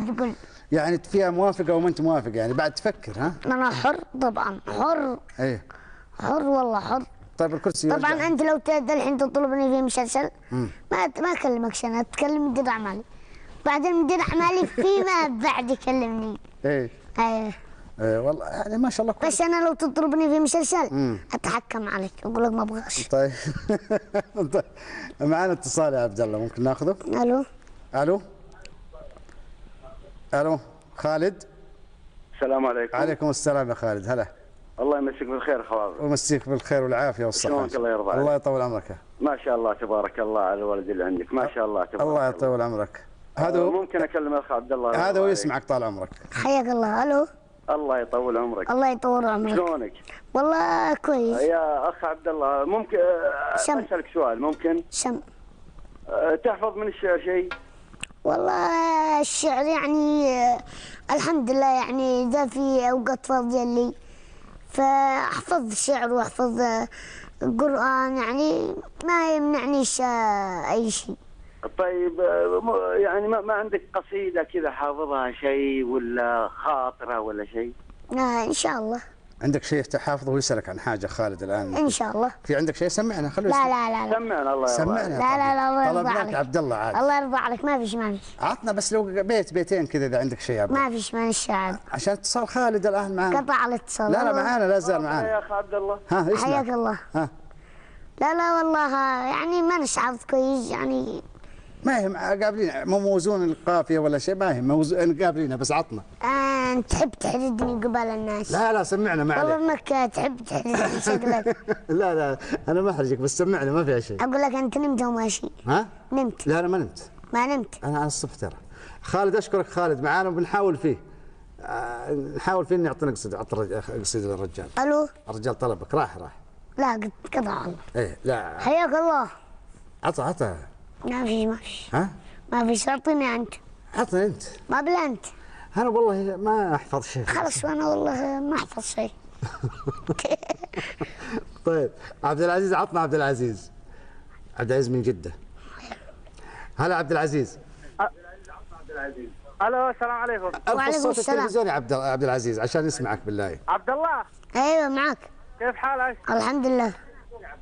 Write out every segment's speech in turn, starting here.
تقول. يعني فيها موافقه وما انت موافق يعني بعد تفكر ها؟ انا حر طبعا، حر. ايه حر والله حر. طيب الكرسي طبعا يرجع. انت لو الحين تطلبني في مسلسل ما اكلمك، انا اتكلم مدير اعمالي. بعدين مدير اعمالي فيما بعد يكلمني. ايه ايه والله يعني ما شاء الله كويس. بس انا لو تطلبني في مسلسل اتحكم عليك، اقول لك ما ابغاش. طيب طيب معنا اتصال يا عبد الله، ممكن ناخذه؟ الو. الو الو خالد. السلام عليكم. عليكم السلام يا خالد، هلا. الله يمسيك بالخير خوابي. ومسيك بالخير والعافيه والصحه. شلونك؟ الله يرضى عليك. الله يطول عمرك. ما شاء الله تبارك الله على الولد اللي عندك، ما شاء الله تبارك الله يطول عمرك. هذا ممكن اكلم الاخ عبد الله؟ هذا ويسمعك طال عمرك. حياك الله. الو. الله يطول عمرك. الله يطول عمرك. شلونك؟ والله كويس. يا اخ عبد الله ممكن اسالك سؤال؟ ممكن شم تحفظ من الشعر شيء؟ والله الشعر يعني الحمد لله، يعني إذا في أوقات فاضية لي فأحفظ شعر وأحفظ قرآن، يعني ما يمنعنيش أي شيء. طيب يعني ما عندك قصيدة كذا حافظها شيء ولا خاطرة ولا شيء؟ إن شاء الله. عندك شيء تحافظه ويسألك عن حاجة خالد الآن؟ إن شاء الله. في عندك شيء؟ سمعنا خلوه لا لا لا لا. سمعنا. الله يرضى سمعنا. لا لا لا الله يرضى طلبناك عليك. عبد الله عاد. الله يرضى عليك، ما فيش. عطنا بس لو بيتين كذا إذا عندك شيء يا عبد الله. ما فيش من الشعر. عشان اتصال خالد الآن معنا. قطع الاتصال. لا معانا، لا زال معانا. يا اخ عبد الله. ها اسمع. حياك الله. ها لا والله يعني ما نشعر كويس يعني. ما يهم قابلين مو موزون القافية ولا شيء، ما يهم قابلينها بس عطنا. أنت تحب تحرجني قبال الناس. لا سمعنا ما والله عليك. انك تحب تحرجني شكلك. لا انا ما احرجك بس سمعنا ما فيها شيء. اقول لك انت نمت وماشي. ها؟ نمت. لا انا ما نمت. ما نمت. انا على الصبح ترى. خالد اشكرك خالد معانا وبنحاول فيه. نحاول فيه انه يعطينا قصيدة للرجال. الو. الرجال طلبك راح. لا قد قطع الله. ايه لا حياك الله. عطى. ما فيش. ها؟ ما فيش. اعطيني انت. عطني انت. ما بلا انت. انا والله ما احفظ شيء. خلاص وانا والله ما احفظ شيء. طيب عبد العزيز، عطنا عبد العزيز. عبد العزيز من جدة. هلا عبد العزيز. الو السلام عليكم. وعليكم صوت السلام. التلفزيون يا عبد العزيز عشان يسمعك بالله. عبد الله ايوه معك. كيف حالك؟ الحمد لله.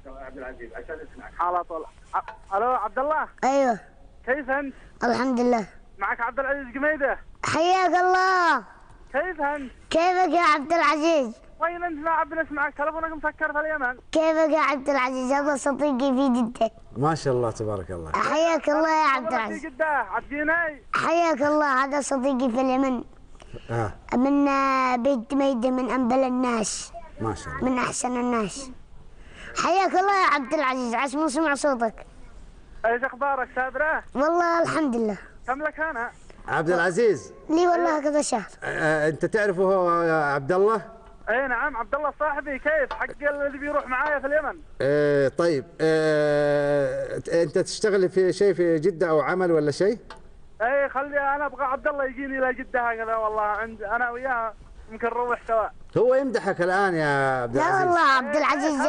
عبد العزيز عشان اسمعك حالة طول. الو عبد الله ايوه. كيف انت؟ الحمد لله. معك عبد العزيز قميدة. حياك الله. كيف انت؟ كيفك يا عبد العزيز؟ وين انت؟ ما عبد نسمعك، تلفونك مسكر في اليمن. كيفك يا عبد العزيز؟ هذا صديقي في جدة. ما شاء الله تبارك الله. حياك الله يا عبد في العزيز. جدة عجيني. حياك الله. هذا صديقي في اليمن. من بيت ميدة، من أنبل الناس. ما شاء الله. من أحسن الناس. حياك الله يا عبد العزيز، عاش ما سمع صوتك. ايش اخبارك سابرة؟ والله الحمد لله. كم لك انا؟ عبد العزيز. لي والله كذا شهر. انت تعرفه عبد الله؟ اي نعم عبد الله صاحبي. كيف حق الذي بيروح معايا في اليمن؟ طيب انت تشتغل في شيء في جدة او عمل ولا شيء؟ اي خلي انا ابغى عبد الله يجيني الى جدة هكذا، والله عند انا وياه يمكن نروح سوا. هو يمدحك الان يا عبد العزيز. لا والله عبد العزيز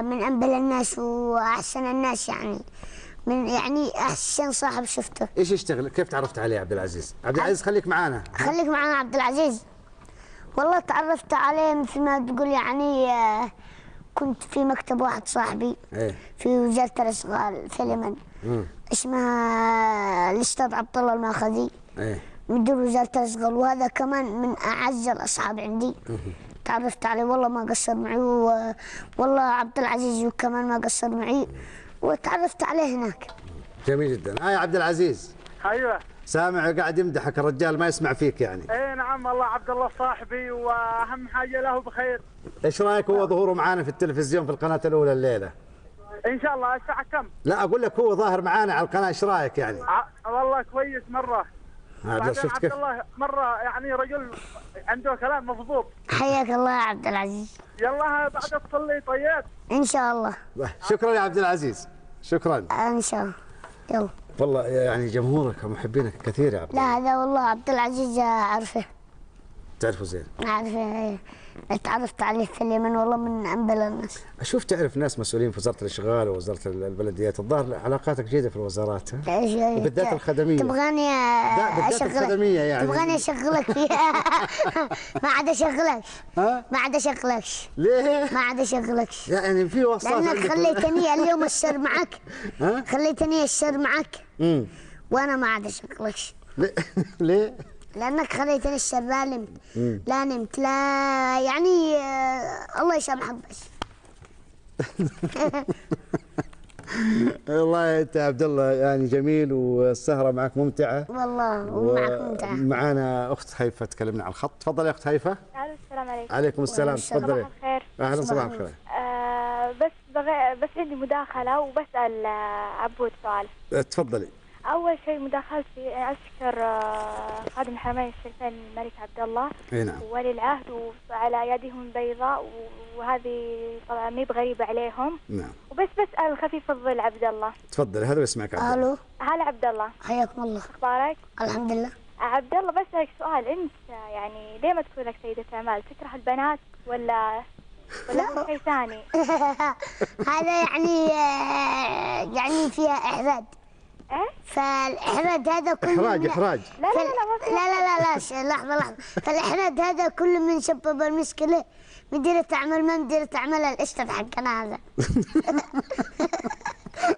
من أنبل الناس وأحسن الناس، يعني أحسن صاحب شفته. ايش يشتغل؟ كيف تعرفت عليه عبد العزيز؟ عبد العزيز خليك معانا. خليك معنا عبد العزيز. والله تعرفت عليه مثل ما تقول، يعني كنت في مكتب واحد صاحبي في وزارة الاشغال في اليمن، اسمها الاستاذ عبد الله الماخذي، مدير وزارة الاشغال، وهذا كمان من اعز الاصحاب عندي. تعرفت عليه والله ما قصر معي، والله عبد العزيز كمان ما قصر معي، وتعرفت عليه هناك. جميل جدا. يا عبد العزيز. ايوه سامع قاعد يمدحك الرجال، ما يسمع فيك يعني. اي نعم والله عبد الله صاحبي، واهم حاجه له بخير. ايش رايك هو ظهوره معانا في التلفزيون في القناه الاولى الليله؟ ان شاء الله. الساعه كم؟ لا اقول لك هو ظاهر معانا على القناه، ايش رايك يعني؟ والله كويس مره. شفت كيف؟ عبد الله مره يعني رجل عنده كلام مضبوط. حياك الله يا عبد العزيز. يلا بعد تصلي طيب. ان شاء الله. شكرا يا عبد العزيز، شكرا. ان شاء الله. يلا. والله يعني جمهورك ومحبينك كثير يا عبد لا هذا والله عبد العزيز اعرفه. تعرفه زين؟ أعرف. تعرفت عليه في اليمن والله من أنبل الناس. أشوف تعرف ناس مسؤولين في وزارة الإشغال ووزارة البلديات، الظاهر علاقاتك جيدة في الوزارات، بالذات الخدمية. تبغاني بالذات الخدمية يعني. تبغاني أشغلك فيها. ما عاد أشغلك. ما عاد أشغلكش. ليه؟ ما عاد أشغلكش. يعني في وساطة لأنك خليتني اليوم السر معك. خليتني السر معك. وأنا ما عاد أشغلكش. ليه؟ لأنك خليتني السر لا نمت. لا نمت لا يعني الله يسامحك بس. والله انت عبد الله يعني جميل والسهره معك ممتعه. والله ومعك ممتعه. معانا اخت هيفا تكلمنا عن الخط، تفضلي يا اخت هيفا. السلام عليكم. عليكم السلام، تفضلي. صباح الخير. اهلا صباح الخير. بس عندي مداخله وبسال عبود سؤال. تفضلي. اول شيء مداخلتي اشكر خادم الحرمين الشريفين الملك عبد الله. اي نعم. ولي العهد وعلى يدهم بيضاء، وهذه طبعا مي بغريبه عليهم. نعم. وبس بسال خفيف الظل عبد الله. تفضلي، هذا يسمعك عبد الله. الو. هلا عبد الله. حياكم الله. اخبارك؟ الحمد لله. عبد الله بسالك سؤال، انت يعني ليه ما تكون لك سيده اعمال؟ تكره البنات ولا هو شيء ثاني؟ هذا يعني فيها احراج. فالإحراج هذا كله إحراج. لا لحظة. فالإحراج هذا كله من سبب المشكلة. مديرة أعمال ما مديرة أعمال الأستاذ حقنا هذا.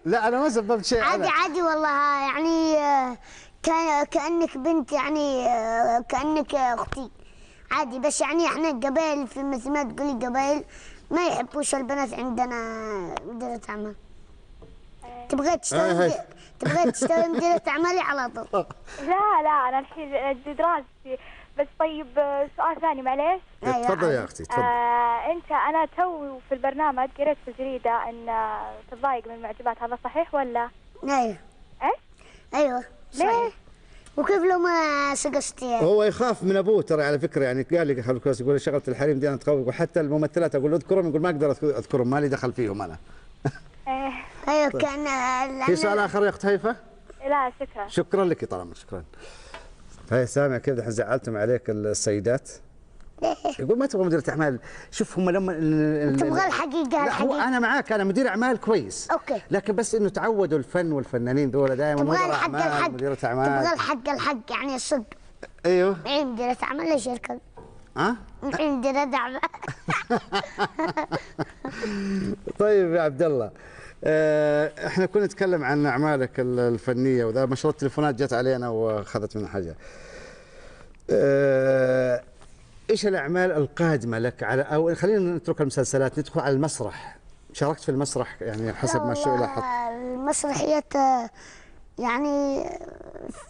لا أنا ما سببت شيء. عادي والله يعني كأنك بنت يعني كأنك أختي عادي. بس يعني إحنا قبائل في مثل ما تقولي قبائل ما يحبوش البنات عندنا مديرة أعمال. تبغى تشتغل مديرة أعمالي على طول. لا أنا الحين دراستي بس. طيب سؤال ثاني معليش. تفضل يا أختي تفضل. أنا تو في البرنامج قريت في الجريدة أن تضايق من المعجبات، هذا صحيح ولا؟ أيوه. أيوه ليه؟ وكيف لو ما سقستي؟ هو يخاف من ابوه ترى على فكره، يعني قال لي يقول شغله الحريم دي انا تخوف، وحتى الممثلات اقول له اذكرهم يقول ما اقدر اذكرهم، مالي دخل فيهم انا. ايوه كان. في سؤال اخر يا اخت هيفا؟ لا شكرا. شكرا لك طالما شكرا. هاي سامع كيف الحين زعلتم عليك السيدات؟ يقول ما تبغى مديرة اعمال. شوف هم لما تبغى الحقيقه. لا هو انا معاك، انا مدير اعمال كويس. اوكي. لكن بس انه تعودوا الفن والفنانين ذولا دائما مدير اعمال مديرة اعمال. تبغى الحق يعني الصدق. ايوه. مديرة اعمال ليش يركض؟ مديرة اعمال. طيب يا عبد الله، احنا كنا نتكلم عن اعمالك الفنيه وذا، ما شاء الله التليفونات جت علينا واخذت من حاجه. ايش الاعمال القادمه لك على، او خلينا نترك المسلسلات ندخل على المسرح. شاركت في المسرح يعني حسب ما لاحظت؟ المسرحيات يعني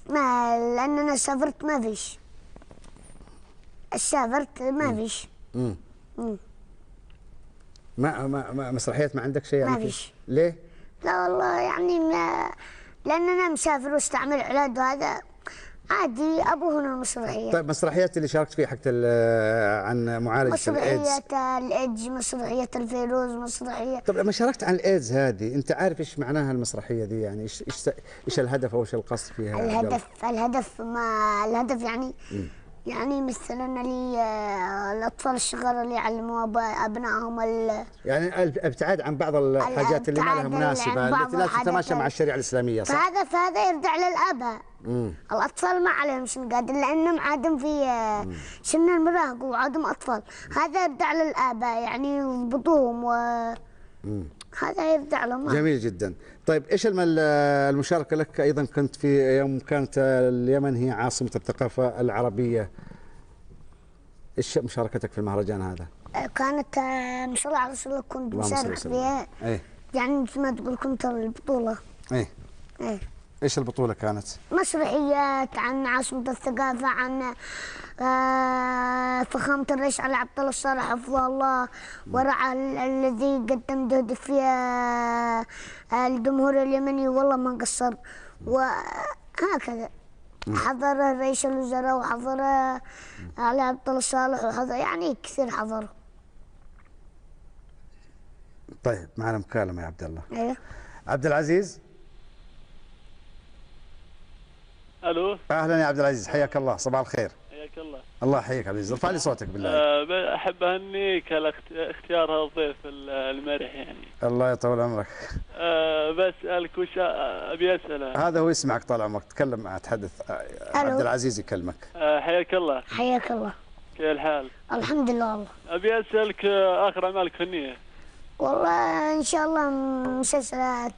ما، لان انا سافرت ما فيش. سافرت ما فيش. ما مسرحيات ما عندك شيء يعني؟ ما فيش. ليه؟ لا والله يعني لان انا مسافر واستعمل اولاد وهذا عادي ابوهن المسرحيات. طيب مسرحيات اللي شاركت فيها حقت عن معالجه الايدز؟ مسرحيات الايدز، مسرحيه الفيروز، مسرحيه. طب لما شاركت عن الايدز هذه انت عارف ايش معناها المسرحيه دي؟ يعني ايش الهدف او ايش القصد فيها؟ الهدف يعني يعني مثلا الاطفال الصغار اللي يعلموا ابنائهم يعني الابتعاد عن بعض الحاجات اللي ما لها مناسبه، التي لا تتماشى مع الشريعه الاسلاميه، صح؟ فهذا يرجع للاباء. الاطفال ما عليهم شنو قادر لانهم عادم في سن المراهقه وعادم اطفال. هذا يرجع للاباء يعني يضبطوهم هذا يرجع لهم. جميل جدا. طيب ايش المشاركه لك ايضا؟ كنت في يوم كانت اليمن هي عاصمه الثقافه العربيه، ايش مشاركتك في المهرجان هذا؟ كانت ان شاء الله على رسول الله كنت مشارك فيها. يعني مثل ما تقول كنت البطوله. ايش البطوله كانت؟ مسرحيات عن عاصمه الثقافه، عن فخامة الرئيس علي عبد الله الصالح حفظه الله ورعاه الذي قدم جهد فيها الجمهور اليمني والله ما قصر. وهكذا حضر رئيس الوزراء وحضر علي عبد الله الصالح وحضر يعني كثير حضروا. طيب معنا مكالمة يا عبد الله. ايوه. عبد العزيز. الو. اهلا يا عبد العزيز، حياك الله، صباح الخير. حياك الله. الله يحييك عبد العزيز، ارفع لي صوتك بالله. احب اهنيك على اختيار الضيف المرح يعني. الله يطول عمرك. بسألك وش ابي اساله. هذا هو يسمعك طال عمرك، تكلم معه، تحدث. عبد العزيز يكلمك. حياك الله. حياك الله. كيف الحال؟ الحمد لله والله. ابي اسالك اخر اعمالك فنيه. والله ان شاء الله مسلسلات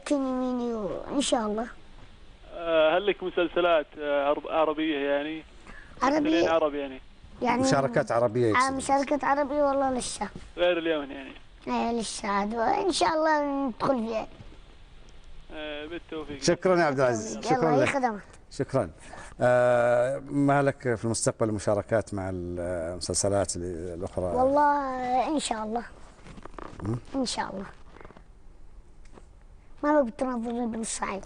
كيني ميني ان شاء الله. هل لك مسلسلات عربيه يعني؟ عربي يعني مشاركات عربيه يقصد. مشاركات عربيه والله لسه. غير اليمن يعني؟ ايه لسه عاد ان شاء الله ندخل فيها. بالتوفيق. شكرا يا عبد العزيز. شكرا لك. خدمات. شكرا. ما لك في المستقبل مشاركات مع المسلسلات الاخرى؟ والله ان شاء الله. ان شاء الله. ما بتناظرني بالصعيد.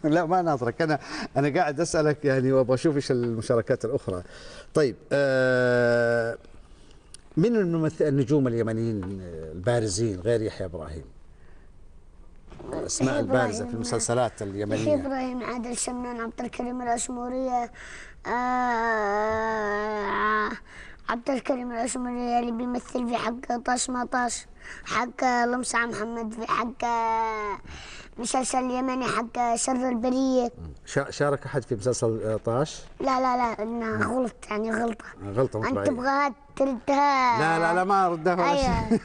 لا ما ناظرك، انا قاعد اسالك يعني وابغى اشوف ايش المشاركات الاخرى. طيب من النجوم اليمنيين البارزين غير يحيى ابراهيم؟ اسماء البارزه في المسلسلات اليمنيه. يحيى ابراهيم، عادل سمنان، عبد الكريم الاسموريه، عبد الكريم الاسموريه اللي بيمثل في حق طاش ما طاش، حق لمسع محمد، في حق مسلسل اليمني حق سر البريه. شارك احد في مسلسل طاش؟ لا انها غلط يعني غلطه. غلطه انت تبغاها تردها. لا ما اردها ولا شيء.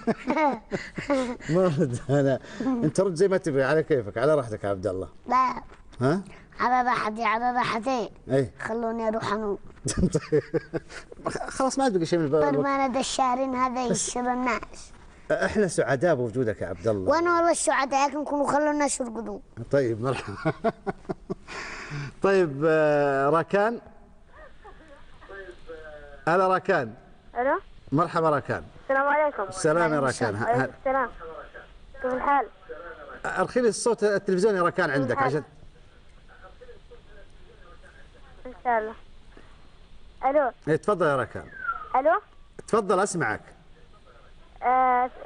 ما اردها انا. انت رد زي ما تبغي، على كيفك، على راحتك يا عبد الله. لا ها؟ على راحتي. اي خلوني اروح انوم. خلاص ما تبقى شيء من برمانة الشارين هذا يشر الناس. احنا سعداء بوجودك يا عبد الله. وانا والله السعداء، لكن كونوا خلوا الناس يرقدوا. طيب مرحبا. طيب راكان. هلا راكان. الو. مرحبا راكان. السلام عليكم. السلام يا راكان. وعليكم السلام. كيف الحال؟ ارخي لي الصوت التلفزيون يا راكان عندك عشان. ان شاء الله. الو. ايه تفضل يا راكان. الو. تفضل اسمعك.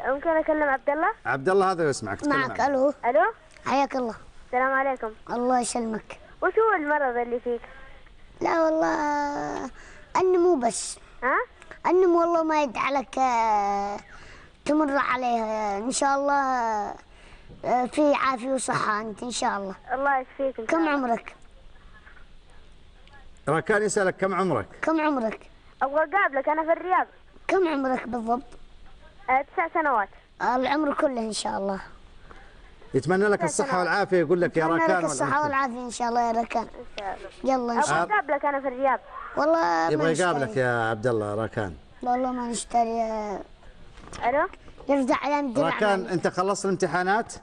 ممكن اكلم عبد الله؟ عبد الله هذا يسمعك. معك. الو. حياك الله. السلام عليكم. الله يسلمك. وش هو المرض اللي فيك؟ لا والله النمو بس. ها؟ النمو والله ما يجعلك تمر عليه ان شاء الله. في عافيه وصحه انت ان شاء الله. الله يشفيك. كم عمرك؟ راكان يسألك كم عمرك؟ كم عمرك؟ ابغى اقابلك، انا في الرياض. كم عمرك بالضبط؟ 9 سنوات. العمر كله ان شاء الله. يتمنى لك الصحة والعافية، يقول لك يا راكان. يتمنى لك الصحة والعافية ان شاء الله يا راكان. ان شاء الله. يلا ان شاء الله. ابغى اقابلك، انا في الرياض. والله يبغى يقابلك يا عبد الله راكان. والله ما نشتري. الو. يرجع على مدير راكان انت خلصت الامتحانات؟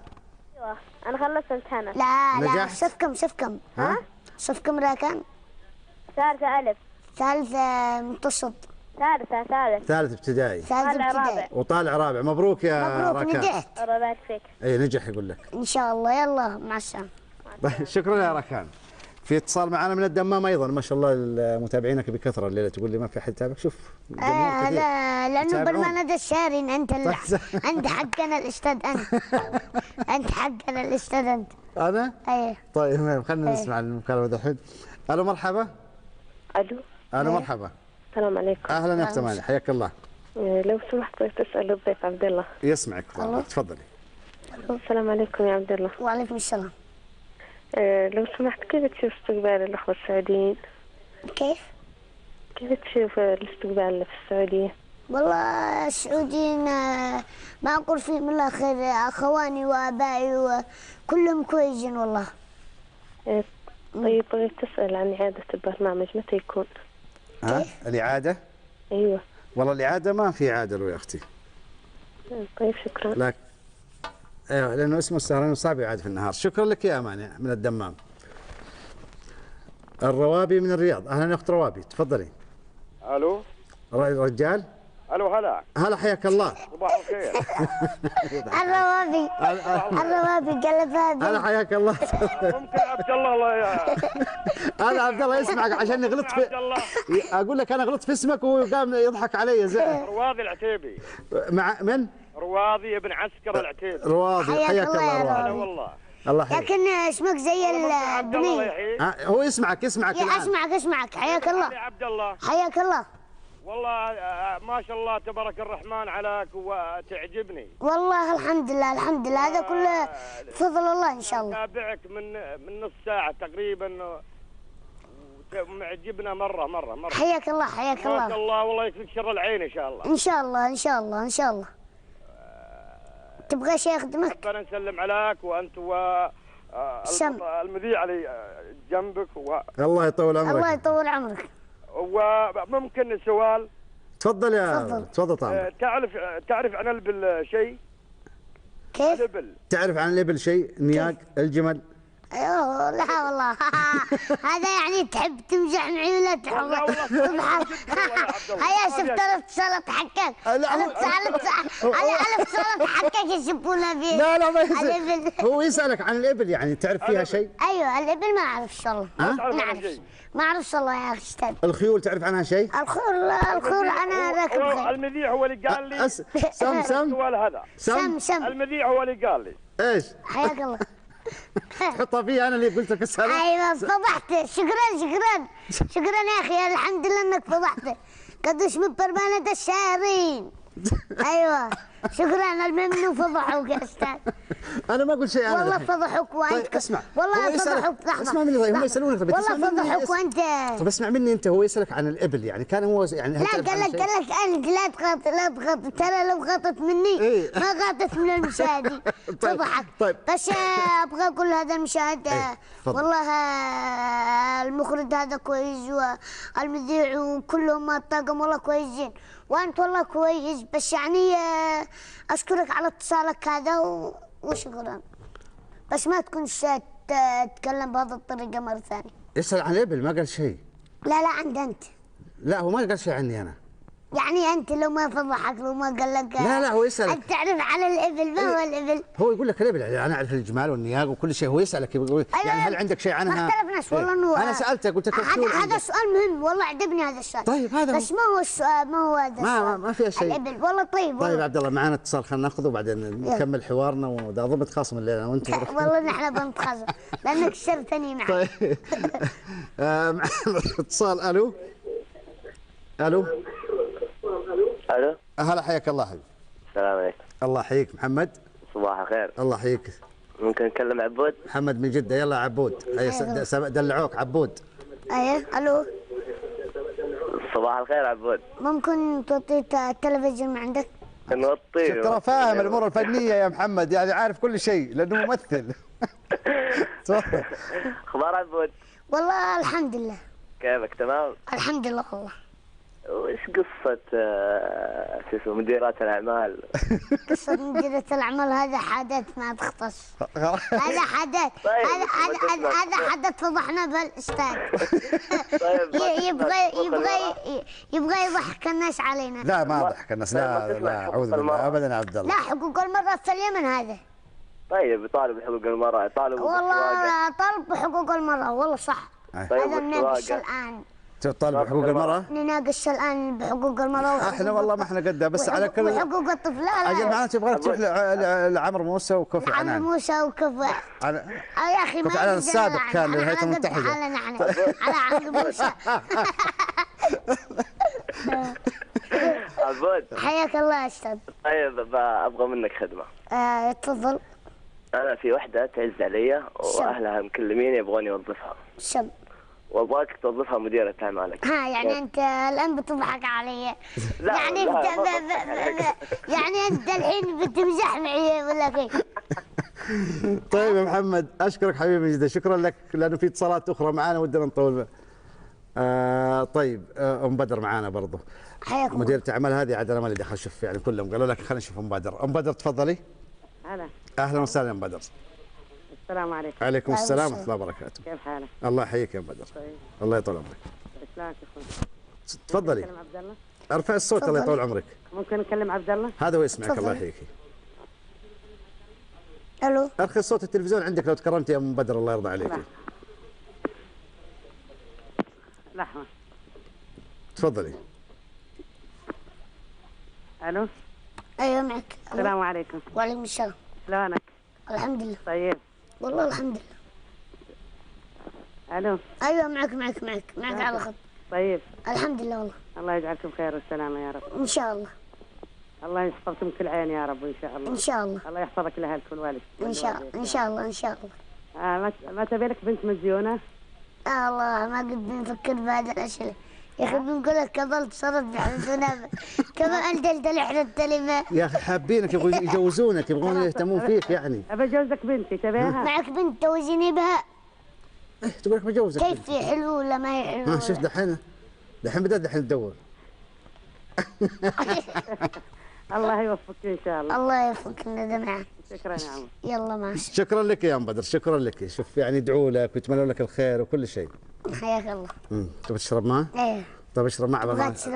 ايوه انا خلصت امتحانات. لا نجحت؟ صف كم؟ ها؟ صف كم راكان؟ ثالثة ألف. ثالثة متوسط. ثالث ابتدائي. طالع رابع. وطالع رابع. مبروك يا راكان. نجحت. الله يبارك فيك. اي نجح يقول لك. ان شاء الله. يلا مع السلامة. شكرا يا راكان. في اتصال معنا من الدمام ايضا، ما شاء الله متابعينك بكثره الليله، تقول لي ما في احد يتابعك. شوف لا لانه برنامج الشارين انت انت حقنا الاستاذ انت حقنا الاستاذ انت. انا؟ ايه. طيب خلينا نسمع المكالمه الحين. الو مرحبا. الو مرحبا. السلام عليكم. اهلا يا اخت اماني، حياك الله. لو سمحت تسأل الضيف عبد الله. يسمعك تفضلي. السلام عليكم يا عبد الله. وعليكم السلام. لو سمحت كيف تشوف استقبال الأخوة السعوديين؟ كيف تشوف الاستقبال اللي في السعودية؟ والله السعوديين ما أقول فيهم إلا خير، أخواني وآبائي وكلهم كويسين والله. طيب بغيت تسأل عن إعادة البرنامج متى يكون؟ الإعادة؟ أيوة. والله الإعادة ما في إعادة له يا أختي. طيب شكرا. لك ايوه لانه اسمه السهران وصعب يعاد في النهار. شكرا لك يا اماني من الدمام. الروابي من الرياض. اهلا يا اخت روابي، تفضلي. الو رجال. الو هلا حياك الله. صباح الخير. الروابي قلب هذه. هلا حياك الله. ممكن عبد الله هلا عبد الله يسمعك عشان غلطت في اقول لك انا غلطت في اسمك وقام يضحك علي رواضي العتيبي. مع من؟ رواضي ابن عسكر العتيبي. رواضي حياك الله. هلا والله. الله يحييك. لكن اسمك زي عبد الله البنية. يحييك. هو يسمعك الآن. اسمعك حياك الله. علي عبد الله. حياك الله. والله ما شاء الله تبارك الرحمن عليك وتعجبني. والله الحمد لله هذا كله بفضل الله ان شاء الله. اتابعك من نص ساعة تقريبا معجبنا مرة. حياك الله. ما شاء الله والله يكفيك شر العين ان شاء الله. ان شاء الله. تبغى شيء يخدمك؟ ربنا نسلم عليك وانت المذيع اللي جنبك الله يطول عمرك. الله يطول عمرك. وممكن سؤال؟ تفضل تفضل طبعا. تعرف عن الإبل شيء؟ كيف؟ الإبل. تعرف عن الإبل شيء؟ النياق، الجمل؟ ايوه لا والله هذا يعني تحب تمزح معي ولا تضحك؟ هيا شفت الاتصالات حقك. الاتصالات حقك يسبونا به. لا ما يصير. هو يسألك عن الإبل، يعني تعرف فيها شيء؟ ايوه الإبل ما اعرف ان شاء الله. ما اعرف صلى الله يا اخي استاذ. الخيول تعرف عنها شيء؟ الخيول انا راكب خيل. المذيع هو اللي قال لي سم السؤال هذا. سم المذيع هو اللي قال لي. ايش؟ حياك الله. تحطها فيها انا اللي قلت لك السلام. ايوه فضحت. شكرا يا اخي، الحمد لله انك فضحت. قدوش من برمانة الشاعرين. ايوه شكرا، المهم انه فضحوك يا استاذ. انا ما اقول شيء انا. والله فضحوك وانت. طيب اسمع. والله فضحوك. اسمع مني. طيب هم يسالونك. طيب والله فضحوك وانت. طيب اسمع مني انت. هو يسالك عن الابل، يعني كان هو يعني لا قال لك انت لا تغطي. ترى لو غطت مني ما غطت من المشاهدين. فضحك. طيب بس ابغى اقول هذا المشاهد والله المخرج هذا كويس والمذيع وكلهم الطاقم والله كويسين، وانت والله كويس. بس يعني اشكرك على اتصالك هذا وشكرا. بس ما تكونش تتكلم بهذه الطريقه مره ثانيه. يسال عن الابل ما قال شيء. لا عند انت. لا هو ما قال شيء عني انا. يعني انت لو ما فضحك، لو ما قال لك لا هو يسالك. انت تعرف على الابل. ما هو الابل؟ هو يقول لك الابل، يعني انا اعرف الجمال والنياق وكل شيء. هو يسالك يقول يعني هل عندك شيء عنها؟ ما اختلفناش والله انه انا سالتك قلت لك هذا سؤال مهم والله، عجبني هذا السؤال. طيب هذا بس ما هو السؤال، ما هو هذا السؤال. ما فيها شيء. الابل والله طيب. طيب عبد الله معنا اتصال، خلينا ناخذه وبعدين نكمل حوارنا. واذا ضبط خاصم الليله انا وانت. والله نحن بنتخاصم لانك شرتني معك. طيب اتصال. الو. الو. هلا حياك الله حبيبي. السلام عليكم. الله يحييك محمد. صباح الخير. الله يحييك. ممكن نكلم عبود؟ محمد من جدة. يلا عبود. دلعوك عبود. الو. صباح الخير عبود. ممكن توطي التلفزيون من عندك؟ نوطيه. ترى فاهم الامور الفنيه يا محمد، يعني عارف كل شيء لانه ممثل. تفضل. اخبار عبود؟ والله الحمد لله. كيفك تمام؟ الحمد لله والله. وش قصة شو اسمه مديرات الأعمال؟ قصة مديرة الأعمال هذا حدث ما تختص. هذا حدث. هذا حدث فضحنا بالأستاذ. يبغى يضحك الناس علينا. لا ما ضحك الناس. لا أعوذ بالله أبدا يا عبد الله. لا حقوق المرأة في اليمن هذا. طيب يطالب بحقوق المرأة. يطالب والله طالب بحقوق المرأة والله صح. هذا نناقش الآن. تطالب بحقوق المرأة؟ نناقش الآن بحقوق المرأة. احنا والله ما احنا قدها بس على كل. وحقوق الطفل. لا اجل معناته يبغى تروح لعمرو موسى وكوفي عنان. عمرو موسى وكوفي. يا اخي كوفي عنان السابق كان للهيئة المتحدة. على عمرو موسى. عبود. حياك الله يا استاذ. طيب ابغى منك خدمة. تفضل. انا في وحدة تعز علي واهلها مكلمين يبغوني اوظفها. وابغاك توظفها مديرة اعمالك. يعني انت الان بتضحك علي. يعني انت يعني انت الحين بتمزح معي ولا كيف؟ طيب يا محمد اشكرك حبيبي جدا. شكرا لك لانه في اتصالات اخرى معانا ودنا نطول. طيب ام بدر معانا برضه. حياكم. مديرة اعمال هذه عاد انا مالي دخل. شوف يعني كلهم قالوا لك خلينا نشوف ام بدر. ام بدر تفضلي. اهلا وسهلا يا ام بدر. السلام عليكم. وعليكم السلام ورحمه الله وبركاته. كيف حالك؟ الله يحييك يا ام بدر. طيب. الله يطول عمرك. شلونك يا اخوي؟ تفضلي. نكلم عبد الله؟ ارفع الصوت الله يطول عمرك. ممكن نكلم عبد الله؟ هذا هو يسمعك. الله يحييك. الو. ارخي صوت التلفزيون عندك لو تكرمتي يا ام بدر الله يرضى عليك. لحظة. تفضلي. الو. ايوه معك. السلام عليكم. وعليكم السلام. شلونك؟ الحمد لله. طيب. والله الحمد لله. الو. ايوه معك على خط. طيب. الحمد لله والله. الله يجعلكم خير والسلامه يا رب. ان شاء الله. الله يحفظكم كل عين يا رب ان شاء الله. ان شاء الله. الله يحفظك لاهلك والوالد. ان شاء الله. ما تبي لك بنت مزيونه؟ الله ما قد بنفكر بهذا الاشياء. يا اخي بنقول لك كظلت صرت بحلفنا كما الدلدل احنا التلمه. يا اخي حابينك يبغون يجوزونك يبغون يهتمون فيك يعني. ابى اجوزك بنتي تبيها؟ معك بنت توزيني بها؟ تقول لك بجوزك. كيف هي حلوه ولا ما هي حلوه؟ شوف دحين بدأت تدور. الله يوفقك ان شاء الله. الله يوفقك لنا جميعا. شكرا يا عمر. يلا ماشي. شكرا لك يا ام بدر، شكرا لك. شوف يعني يدعوا لك ويتمنوا لك الخير وكل شيء. حياك الله. تبغى تشرب معه؟ ايه. طيب اشرب معه.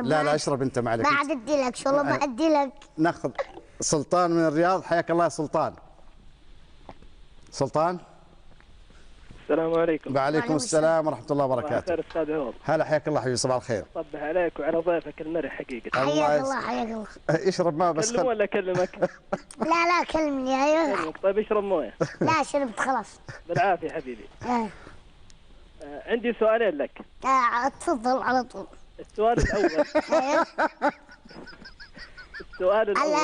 لا اشرب انت ما عليك. ما عاد ادي لك شو والله ما ادي لك. ناخذ سلطان من الرياض. حياك الله يا سلطان. السلام عليكم. وعليكم السلام ورحمة الله وبركاته. خير استاذ عوض. هلا حياك الله حبيبي، صباح الخير. صبح عليك وعلى ضيفك المرح حقيقة. حياك الله. اشرب ماء بس. كلم ولا اكلمك؟ لا كلمني. ايوه. طيب اشرب مويه. لا شربت خلاص. بالعافية حبيبي. عندي سؤالين لك. تفضل على طول. السؤال الأول. السؤال الأول.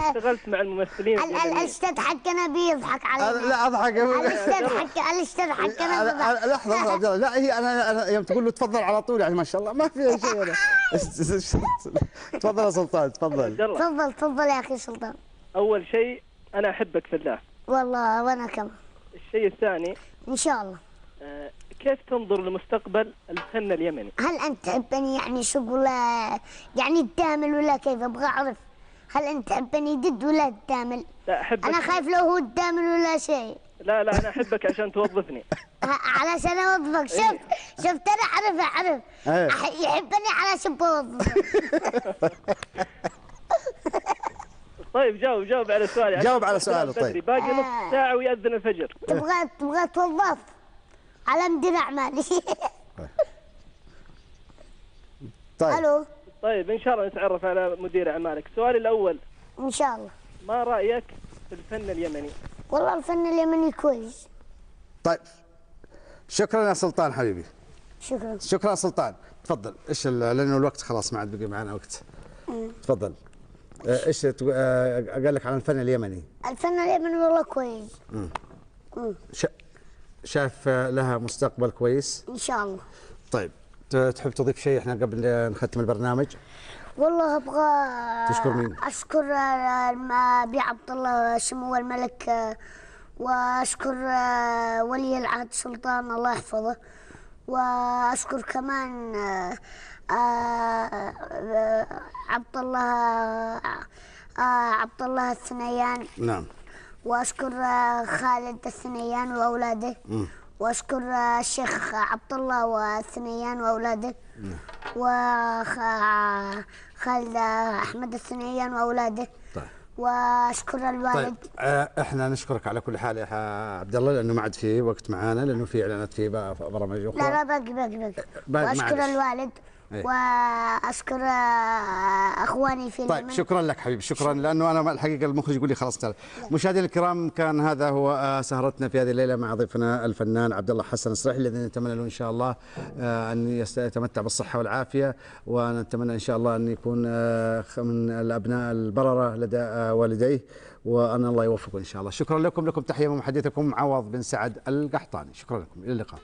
اشتغلت مع الممثلين. الاستاذ حقنا بيضحك علينا. لا اضحك. الاستاذ حقنا لحظة. لا هي انا يوم تقول له تفضل على طول يعني ما شاء الله ما في شيء أنا. تفضل يا سلطان تفضل يا اخي سلطان. أول شيء أنا أحبك في الله. والله وانا كمان. الشيء الثاني. ان شاء الله. كيف تنظر لمستقبل الفن اليمني؟ هل أنت تحبني يعني شغل يعني الدامل ولا كيف؟ أبغى أعرف هل أنت تحبني جد ولا الدامل؟ لا أحبك. أنا خايف لو هو الدامل ولا شيء. لا أنا أحبك عشان توظفني. علشان أوظفك. شفت أنا أعرف يحبني علشان بوظفك. طيب جاوب على سؤالي. جاوب على سؤاله. طيب باقي نص ساعة ويأذن الفجر. تبغى توظف على مدير أعمالي. طيب. ألو. طيب إن شاء الله نتعرف على مدير أعمالك. السؤال الأول. إن شاء الله. ما رأيك في الفن اليمني؟ والله الفن اليمني كويس. طيب شكرا يا سلطان حبيبي. شكرا سلطان. تفضل. ايش لانه الوقت خلاص ما عاد بقي معنا وقت. تفضل. ايش قال لك عن الفن اليمني؟ الفن اليمني والله كويس. شايف لها مستقبل كويس؟ ان شاء الله. طيب تحب تضيف شيء احنا قبل نختم البرنامج؟ والله ابغى تشكر مين؟ اشكر ابي عبد الله سمو الملك، واشكر ولي العهد سلطان الله يحفظه، واشكر كمان عبد الله الثنيان. نعم. واشكر خالد الثنيان واولاده. واشكر الشيخ عبد الله والثنيان واولاده. وخالد احمد الثنيان واولاده. طيب. واشكر الوالد. طيب احنا نشكرك على كل حال يا عبد الله، لانه ما عاد في وقت معانا، لانه في اعلانات في برامج اخرى. لا باقي. واشكر الوالد. واشكر اخواني في طيب شكرا لك حبيبي، شكرا، لانه انا الحقيقه المخرج يقول لي خلاص تعال. مشاهدينا الكرام، كان هذا هو سهرتنا في هذه الليله مع ضيفنا الفنان عبد الله حسن الصريحي، الذي نتمنى له ان شاء الله ان يتمتع بالصحه والعافيه، ونتمنى ان شاء الله ان يكون من الابناء البرره لدى والديه، وان الله يوفقه ان شاء الله. شكرا لكم تحيه من محدثكم عوض بن سعد القحطاني. شكرا لكم، الى اللقاء.